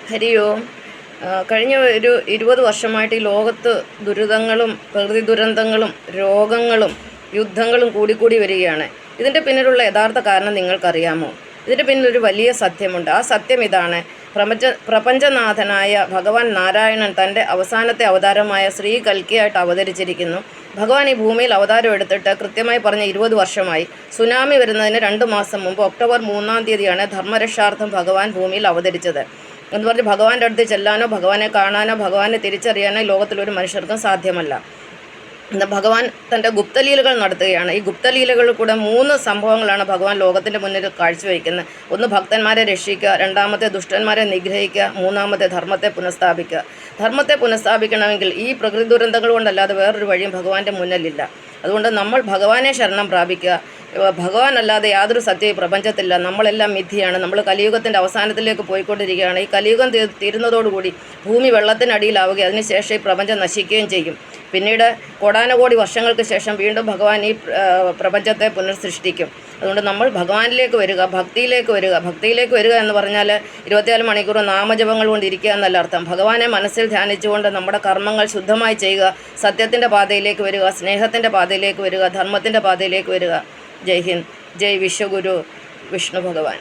ഹരി ഓം. കഴിഞ്ഞ ഒരു 20 വർഷമായിട്ട് ഈ ലോകത്ത് ദുരിതങ്ങളും പ്രകൃതി ദുരന്തങ്ങളും രോഗങ്ങളും യുദ്ധങ്ങളും കൂടിക്കൂടി വരികയാണ്. ഇതിൻ്റെ പിന്നിലുള്ള യഥാർത്ഥ കാരണം നിങ്ങൾക്കറിയാമോ? ഇതിൻ്റെ പിന്നിലൊരു വലിയ സത്യമുണ്ട്. ആ സത്യം ഇതാണ്: പ്രപഞ്ചനാഥനായ ഭഗവാൻ നാരായണൻ തൻ്റെ അവസാനത്തെ അവതാരമായ ശ്രീ കൽക്കിയായിട്ട് അവതരിച്ചിരിക്കുന്നു. ഭഗവാൻ ഈ ഭൂമിയിൽ അവതാരം എടുത്തിട്ട് കൃത്യമായി പറഞ്ഞ 20 വർഷമായി. സുനാമി വരുന്നതിന് 2 മാസം മുമ്പ് ഒക്ടോബർ 3-ാം തീയതിയാണ് ധർമ്മരക്ഷാർത്ഥം ഭഗവാൻ ഭൂമിയിൽ അവതരിച്ചത്. എന്ന് പറഞ്ഞ് ഭഗവാന്റെ അടുത്ത് ചെല്ലാനോ ഭഗവാനെ കാണാനോ ഭഗവാനെ തിരിച്ചറിയാനോ ലോകത്തിലൊരു മനുഷ്യർക്കും സാധ്യമല്ല. എന്നാൽ ഭഗവാൻ തൻ്റെ ഗുപ്തലീലകൾ നടത്തുകയാണ്. ഈ ഗുപ്തലീലകളിൽ കൂടെ 3 സംഭവങ്ങളാണ് ഭഗവാൻ ലോകത്തിൻ്റെ മുന്നിൽ കാഴ്ചവെക്കുന്നത്. ഒന്ന്, ഭക്തന്മാരെ രക്ഷിക്കുക; രണ്ടാമത്തെ, ദുഷ്ടന്മാരെ നിഗ്രഹിക്കുക; മൂന്നാമത്തെ, ധർമ്മത്തെ പുനഃസ്ഥാപിക്കുക. ധർമ്മത്തെ പുനഃസ്ഥാപിക്കണമെങ്കിൽ ഈ പ്രകൃതി ദുരന്തങ്ങൾ കൊണ്ടല്ലാതെ വേറൊരു വഴിയും ഭഗവാന്റെ മുന്നിലില്ല. അതുകൊണ്ട് നമ്മൾ ഭഗവാനെ ശരണം പ്രാപിക്കുക. ഭഗവാൻ അല്ലാതെ യാതൊരു സത്യം ഈ പ്രപഞ്ചത്തില്ല. നമ്മളെല്ലാം മിഥ്യയാണ്. നമ്മൾ കലിയുഗത്തിൻ്റെ അവസാനത്തിലേക്ക് പോയിക്കൊണ്ടിരിക്കുകയാണ്. ഈ കലിയുഗം തീരുന്നതോടുകൂടി ഭൂമി വെള്ളത്തിനടിയിലാവുകയും അതിനുശേഷം ഈ പ്രപഞ്ചം നശിക്കുകയും ചെയ്യും. പിന്നീട് കോടാനുകോടി വർഷങ്ങൾക്ക് ശേഷം വീണ്ടും ഭഗവാൻ ഈ പ്രപഞ്ചത്തെ പുനഃസൃഷ്ടിക്കും. അതുകൊണ്ട് നമ്മൾ ഭഗവാനിലേക്ക് വരിക, ഭക്തിയിലേക്ക് വരിക. ഭക്തിയിലേക്ക് വരിക എന്ന് പറഞ്ഞാൽ 24 മണിക്കൂർ നാമജപങ്ങൾ കൊണ്ടിരിക്കുക എന്നല്ല അർത്ഥം. ഭഗവാനെ മനസ്സിൽ ധ്യാനിച്ചുകൊണ്ട് നമ്മുടെ കർമ്മങ്ങൾ ശുദ്ധമായി ചെയ്യുക, സത്യത്തിൻ്റെ പാതയിലേക്ക് വരിക, സ്നേഹത്തിൻ്റെ പാതയിലേക്ക് വരിക, ധർമ്മത്തിൻ്റെ പാതയിലേക്ക് വരിക. ജയ് ഹിന്ദ്. ജയ് വിശ്വഗുരു വിഷ്ണു ഭഗവാൻ.